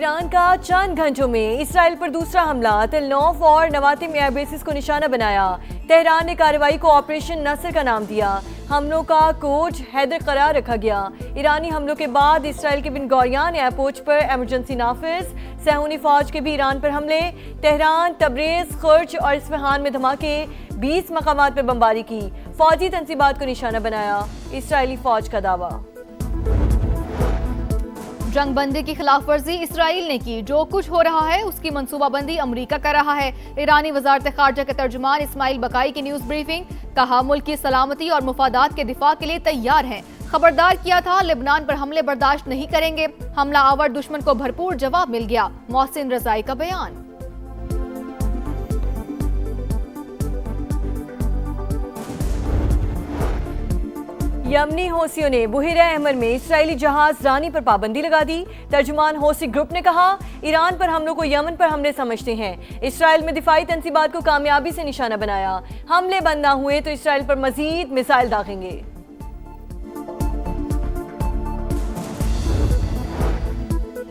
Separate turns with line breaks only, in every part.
Iran का चंद घंटों में इसराइल पर दूसरा हमला। तेल नौफ और नवातिम एयरबेसिस को निशाना बनाया। तेहरान ने कार्रवाई को ऑपरेशन नसर का नाम दिया। हमलों का कोड हैदर करार रखा गया। ईरानी हमलों के बाद इसराइल के बिन गौरियान एयरपोर्ट पर इमरजेंसी नाफिज। सहूनी फौज के भी ईरान पर हमले। तेहरान, तबरेज, खर्च और इस्फहान में धमाके। 20 मकामात पर बमबारी की। फौजी तंसीबात को निशाना बनाया। इसराइली फौज का दावा।
जंगबंदी की खिलाफ वर्जी इसराइल ने की। जो कुछ हो रहा है उसकी मंसूबाबंदी अमेरिका कर रहा है। ईरानी वजारत खारजा के तर्जुमान इस्माइल बकाई की न्यूज ब्रीफिंग। कहा मुल्क की सलामती और मुफादात के दिफा के लिए तैयार हैं। खबरदार किया था लेबनान पर हमले बर्दाश्त नहीं करेंगे। हमला आवर दुश्मन को भरपूर जवाब मिल गया। मोहसिन रजाई का बयान।
यमनी हौसियों ने बुहेरा अहमर में इसराइली जहाज रानी पर पाबंदी लगा दी। तर्जुमान हौसी ग्रुप ने कहा ईरान पर हमलों को यमन पर हमले समझते हैं। इसराइल में दिफाई तंसीबात को कामयाबी से निशाना बनाया। हमले बंद न हुए तो इसराइल पर मजीद मिसाइल दागेंगे।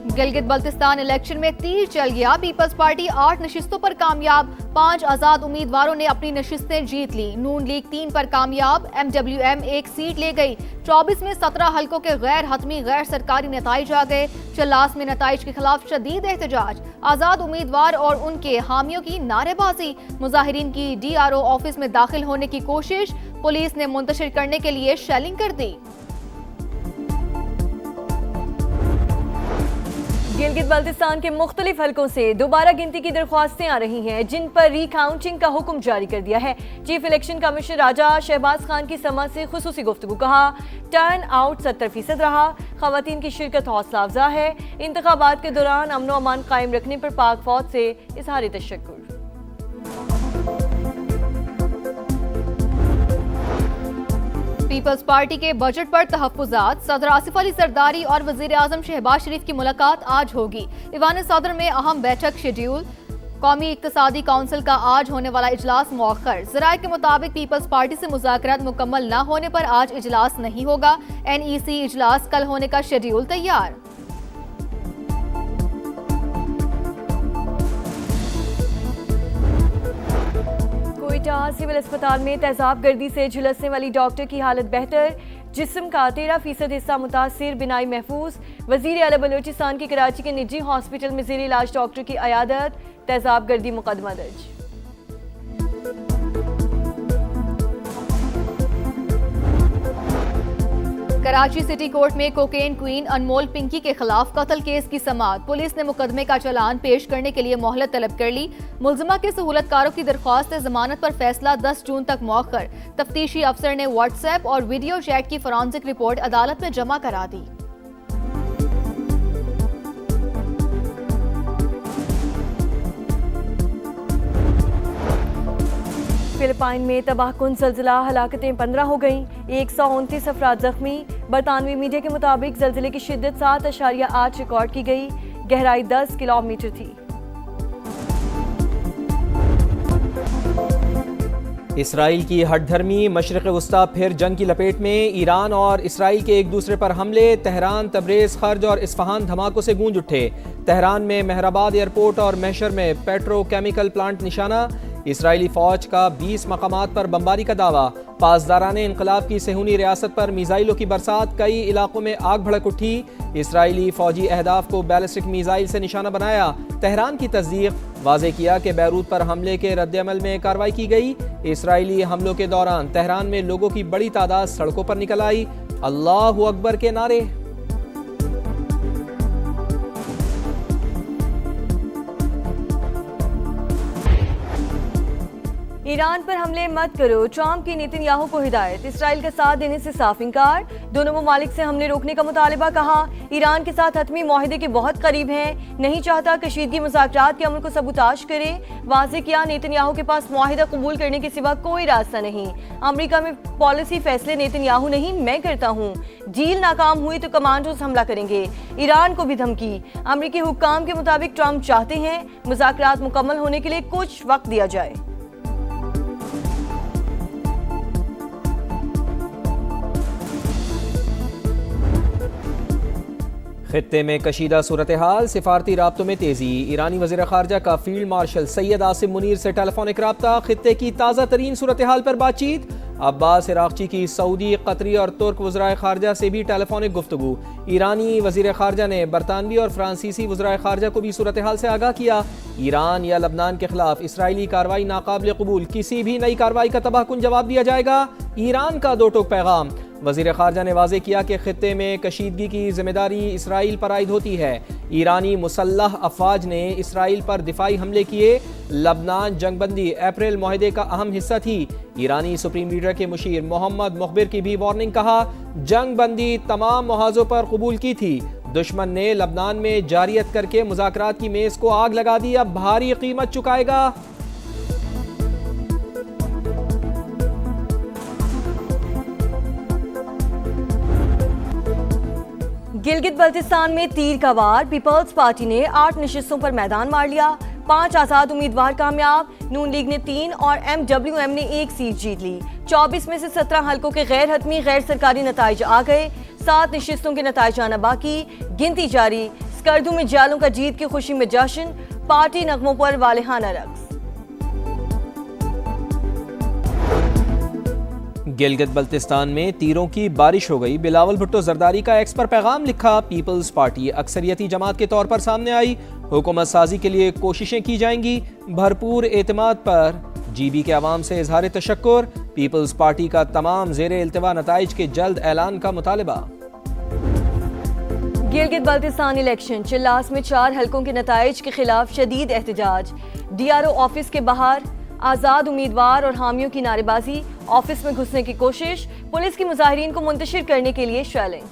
गिलगित बल्तिस्तान इलेक्शन में तीर चल गया। पीपल्स पार्टी 8 नशिस्तों पर कामयाब। 5 आजाद उम्मीदवारों ने अपनी नशिस्तें जीत ली। नून लीग 3 पर कामयाब। MWM 1 सीट ले गई। 24 में 17 हलकों के गैर हतमी गैर सरकारी नताइज आ गए। चल्लास में नताइज के खिलाफ शदीद एहतजाज। आजाद उम्मीदवार और उनके हामियों की नारेबाजी। मुजाहिरीन की DRO ऑफिस में दाखिल होने की कोशिश। पुलिस ने मुंतशिर करने के लिए शेलिंग कर दी।
गिलगित बल्तिस्तान के मुख्तलिफ हलकों से दोबारा गिनती की दरख्वास्तें आ रही हैं, जिन पर रीकाउंटिंग का हुक्म जारी कर दिया है। चीफ इलेक्शन कमिश्नर राजा शहबाज खान की समा से खुसूसी गुफ्तगू। कहा टर्न आउट 70% रहा। खवातीन की शिरकत हौसला अफजा है। इंतखाबात के दौरान अमन व अमान कायम रखने पर पाक फौज से इजहार तशक्कुर।
पीपल्स पार्टी के बजट पर तहफ्फुज़ात। सदर आसिफ अली जरदारी और वजीर आजम शहबाज शरीफ की मुलाकात आज होगी। ईवान सदर में अहम बैठक शेड्यूल। कौमी इक्तिसादी काउंसिल का आज होने वाला इजलास मौखर। ज़राए के मुताबिक पीपल्स पार्टी से मुज़ाकरात मुकम्मल न होने पर आज इजलास नहीं होगा। NEC इजलास कल होने का शेड्यूल तैयार।
सिविल अस्पताल में तेजाब गर्दी से झुलसने वाली डॉक्टर की हालत बेहतर। जिस्म का 13% हिस्सा मुतासिर, बिनाई महफूज। वजीर आला बलोचिस्तान की कराची के निजी हॉस्पिटल में जेर इलाज डॉक्टर की अयादत। तेजाब गर्दी मुकदमा दर्ज।
कराची सिटी कोर्ट में कोकेन क्वीन अनमोल पिंकी के खिलाफ कत्ल केस की समाअत। पुलिस ने मुकदमे का चालान पेश करने के लिए मोहलत तलब कर ली। मुलजिमा के सहूलतकारों की दरख्वास्त जमानत पर फैसला 10 जून तक मौखर। तफ्तीशी अफसर ने व्हाट्सएप और वीडियो चैट की फॉरेंसिक रिपोर्ट अदालत में जमा करा दी।
फिलिपाइन में तबाहकुन ज़ल्ज़िला, हलाकतें 15 हो गईं। 129 अफराद जख्मी। बरतानवी मीडिया के मुताबिक ज़ल्ज़िले की शिद्दत 7.8 रिकॉर्ड की गई। गहराई 10 किलोमीटर थी।
इसराइल की हठधर्मी। मशरिक़ वस्ता फिर जंग की लपेट में। ईरान और इसराइल के एक दूसरे पर हमले। तेहरान, तबरेज़, खर्ज और इस्फहान धमाकों से गूंज उठे। तेहरान में मेहराबाद एयरपोर्ट और महशर में पेट्रोकेमिकल प्लांट निशाना। इसराइली फौज का 20 मकामात पर बमबारी का दावा। पासदारान इनकलाब की सेहूनी रियासत पर मिसाइलों की बरसात। कई इलाकों में आग भड़क उठी। इसराइली फौजी अहदाफ को बैलिस्टिक मिसाइल से निशाना बनाया। तेहरान की तस्दीक। वाज़े किया कि बैरूत पर हमले के रद्दअमल में कार्रवाई की गई। इसराइली हमलों के दौरान तेहरान में लोगों की बड़ी तादाद सड़कों पर निकल आई। अल्लाहु अकबर के नारे।
ईरान पर हमले मत करो, ट्रंप की नेतन्याहू को हिदायत। इसराइल का साथ देने से साफ इंकार। दोनों ममालिक से हमले रोकने का मुतालबा। कहा ईरान के साथ हतमी मुआहदे के बहुत करीब हैं। नहीं चाहता कशीदगी मुज़ाकरात के अमल को सबूताश करे। वाज़े किया नेतन्याहू के पास मुआहदा कबूल करने के सिवा कोई रास्ता नहीं। अमरीका में पॉलिसी फैसले नेतन्याहू नहीं मैं करता हूँ। डील नाकाम हुई तो कमांडोज हमला करेंगे। ईरान को भी धमकी। अमरीकी हुक्काम के मुताबिक ट्रंप चाहते हैं मुज़ाकरात मुकम्मल होने के लिए कुछ वक्त दिया जाए।
खित्ते में कशीदा सूरत हाल, सिफारती राब्तों में तेजी। ईरानी वज़ीर ख़ारजा का फील्ड मार्शल सैयद आसिम मुनीर से टेलीफोनिक राब्ता, खित्ते की ताज़ा तरीन सूरत हाल पर बातचीत। अब्बास इराक़ची की सऊदी, कतरी और तुर्क वज़राए ख़ारजा से भी टेलीफोनिक गुफ्तगू। ईरानी वज़ीर ख़ारजा ने बरतानवी और फ्रांसीसी वज़राए ख़ारजा को भी सूरत हाल से आगाह किया। ईरान या लबनान के खिलाफ इसराइली कार्रवाई नाकाबिल कबूल, किसी भी नई कार्रवाई का तबाहकुन जवाब दिया जाएगा। ईरान का दो टोक पैगाम। वज़ीर ख़ारजा ने वाज़ेह किया कि खित्ते में कशीदगी की जिम्मेदारी इसराइल पर आयद होती है। ईरानी मुसल्लह अफवाज ने इसराइल पर दिफाई हमले किए। लबनान जंगबंदी अप्रैल मुआहदे का अहम हिस्सा थी। ईरानी सुप्रीम लीडर के मुशीर मोहम्मद मुखबिर की भी वार्निंग, कहा जंगबंदी तमाम मुहाज़ों पर कबूल की थी। दुश्मन ने लबनान में जारियत करके मुज़ाकरात की मेज़ को आग लगा दी, अब भारी कीमत चुकाएगा।
गिलगित बल्तिस्तान में तीर का वार, पीपल्स पार्टी ने 8 नशिस्तों पर मैदान मार लिया। 5 आज़ाद उम्मीदवार कामयाब, नून लीग ने 3 और MWM ने 1 सीट जीत ली। 24 में से 17 हलकों के गैर हतमी गैर सरकारी नताइज आ गए। 7 नशिस्तों के नताइज आना बाकी, गिनती जारी। स्कर्दू में जालों का जीत की खुशी में जश्न, पार्टी नगमों पर वालिहाना रक्स।
गिलगित बल्तिस्तान में तीरों की बारिश हो गई। बिलावल भुट्टो जरदारी का एक्स पर पैगाम लिखा, पीपल्स पार्टी अक्सरियती जमात के तौर पर सामने आई, हुकूमत साजी के लिए कोशिशें की जाएंगी। भरपूर एतमाद पर GB के अवाम से इजहार तशक्कुर। पीपल्स पार्टी का तमाम ज़ेरे इल्तिवा नताइज के जल्द ऐलान का मुतालबा।
गिलगित बल्तिस्तान इलेक्शन, चिल्लास में 4 हलकों के नताइज के खिलाफ शदीद एहतजाज। DRO ऑफिस के बाहर आज़ाद उम्मीदवार और हामियों की नारेबाजी, ऑफिस में घुसने की कोशिश, पुलिस की मुजाहिरीन को मुंतशिर करने के लिए शेलिंग।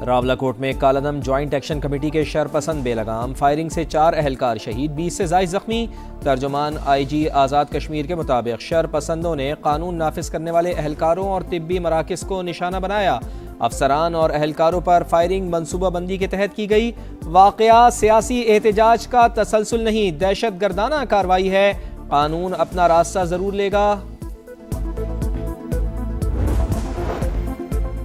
रावलाकोट में कालादम ज्वाइंट एक्शन कमेटी के शरपसंद बेलगाम, फायरिंग से 4 अहलकार शहीद, 20 से ज़ायद ज़ख्मी। तर्जुमान IG आज़ाद कश्मीर के मुताबिक शरपसंदों ने कानून नाफिज करने वाले अहलकारों और तिब्बी मराकिज़ को निशाना बनाया। अफसरान और अहलकारों पर फायरिंग मनसूबाबंदी के तहत की गई। वाक़या सियासी एहतजाज का तसलसल नहीं, दहशत गर्दाना कार्रवाई है। कानून अपना रास्ता ज़रूर लेगा।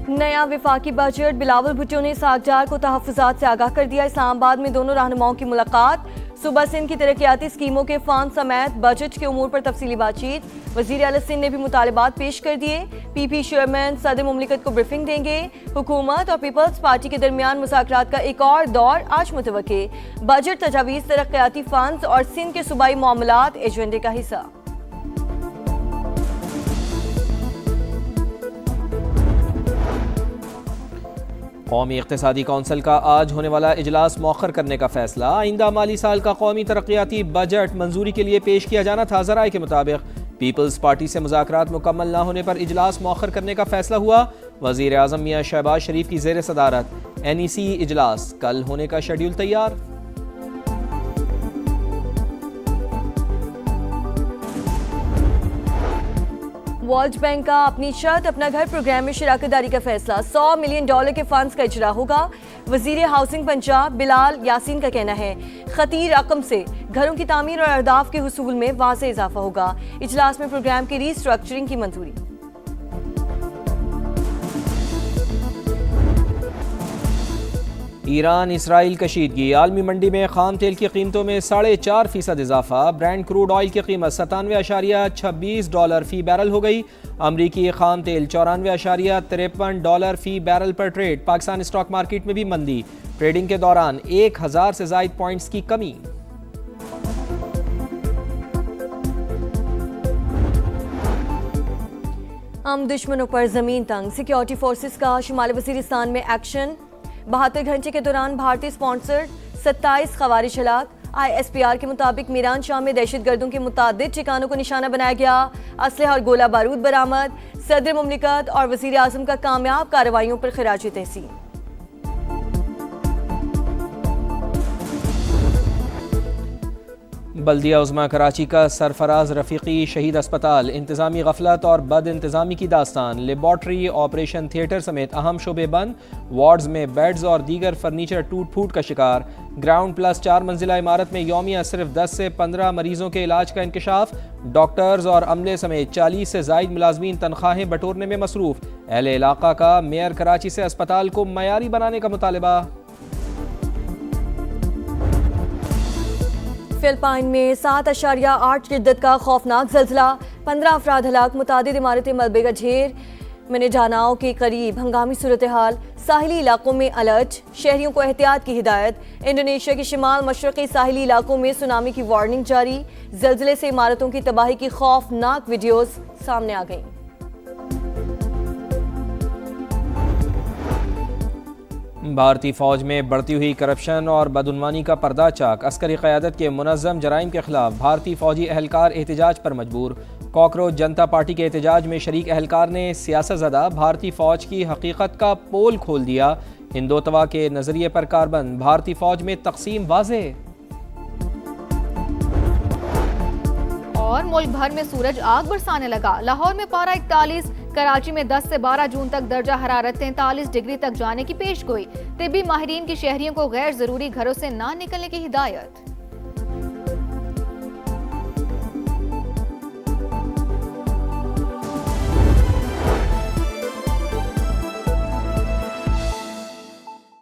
नया विफाकी बजट, बिलावल भुट्टो ने सागजार को तहफ़्फ़ुज़ात से आगाह कर दिया। इस्लामाबाद में दोनों रहनुमाओं की मुलाकात, सुबह सिंध की तरक्याती स्कीमों के फंड समेत बजट के उमूर पर तफसीली बातचीत। वज़ीर आला सिंध ने भी मुतालबात पेश कर दिए। PP चेयरमैन सदर मुमलिकत को ब्रीफिंग देंगे। हुकूमत और पीपल्स पार्टी के दरमियान मुज़ाकरात का एक और दौर आज मुतवक्के। बजट तजावीज़, तरक्याती फंड्स और सिंध के सूबाई मामलात एजेंडे का हिस्सा।
कौमी इक़्तिसादी कौंसिल का आज होने वाला इजलास मौखर करने का फैसला। आइंदा माली साल का कौमी तरक्याती बजट मंजूरी के लिए पेश किया जाना था। ज़राए के मुताबिक पीपल्स पार्टी से मुज़ाकरात मुकम्मल न होने पर इजलास मौखर करने का फैसला हुआ। वज़ीर आज़म मियां शहबाज शरीफ की ज़ेर सदारत NEC इजलास कल होने का शेड्यूल तैयार।
वर्ल्ड बैंक का अपनी छत अपना घर प्रोग्राम में शिराकतदारी का फैसला। $100 मिलियन के फंड्स का इजरा होगा। वजीर हाउसिंग पंजाब बिलाल यासीन का कहना है खतीर रकम से घरों की तामीर और अहदाफ के हुसूल में वाज़े इजाफा होगा। इजलास में प्रोग्राम की रीस्ट्रक्चरिंग की मंजूरी।
ईरान इसराइल कशीदगी, आलमी मंडी में खाम तेल की कीमतों में 4.5% इजाफा। ब्रांड क्रूड ऑयल की कीमत $97.26 फी बैरल हो गई। अमरीकी खाम तेल $94.53 फी बैरल पर ट्रेड। पाकिस्तान स्टॉक मार्केट में भी मंदी, ट्रेडिंग के दौरान 1000 से ज़ायद पॉइंट्स की कमी।
हम दुश्मनों पर जमीन तंग, सिक्योरिटी फोर्सेस का शुमाली वज़ीरिस्तान में एक्शन। 72 घंटे के दौरान भारतीय स्पॉन्सर्ड 27 खवारिज हलाक। ISPR के मुताबिक मीरान शाह में दहशतगर्दों के मुतादिद ठिकानों को निशाना बनाया गया। असलहा और गोला बारूद बरामद। सदर मुमलिकत और वज़ीर आज़म का कामयाब कार्रवाइयों पर खिराज तहसीन।
बल्दिया उज़्मा कराची का सरफराज रफ़ीकी शहीद अस्पताल इंतज़ामी गफलत और बद इंतज़ामी की दास्तान। लेबॉर्ट्री, ऑपरेशन थिएटर समेत अहम शोबे बंद, वार्ड्स में बेड्स और दीगर फर्नीचर टूट फूट का शिकार। ग्राउंड प्लस 4 मंजिला इमारत में यौमिया सिर्फ 10 से 15 मरीजों के इलाज का इंकशाफ। डॉक्टर्स और अमले समेत 40 से ज़ायद मुलाजमीन तनख्वाहें बटोरने में मसरूफ़। अहले इलाका का मेयर कराची से अस्पताल को मयारी बनाने का मुतालबा।
फिलिपाइन में 7.8 शिद्दत का खौफनाक जल्जला, 15 अफराद हलाक, मुतादिद इमारतें मलबे का ढेर। मिनीडानाओ के करीब हंगामी सूरत हाल, साहिली इलाकों में अलर्ट, शहरियों को एहतियात की हिदायत। इंडोनेशिया के शिमाल मशरक़ी साहिली इलाकों में सुनामी की वार्निंग जारी। जल्जले से इमारतों की तबाही की खौफनाक वीडियोस सामने आ गईं।
भारतीय फ़ौज में बढ़ती हुई करप्शन और बदउनवानी का पर्दाचाक। अस्करी क़यादत के मुनज़्ज़म जराइम के खिलाफ भारतीय फ़ौजी एहलकार एहतजाज पर मजबूर। कॉकरोच जनता पार्टी के एहतजाज में शरीक एहलकार ने सियासतज़दा भारतीय फ़ौज की हकीकत का पोल खोल दिया। हिंदोतवा के नज़रिए पर कारबंद, भारतीय फ़ौज में तकसीम वाज़ेह।
और मुल्क भर में सूरज आग बरसाने लगा। लाहौर में पारा 41, कराची में 10 से 12 जून तक दर्जा हरारत 43 डिग्री तक जाने की पेशगोई। तिब्बी माहिरीन की शहरियों को गैर जरूरी घरों से ना निकलने की हिदायत।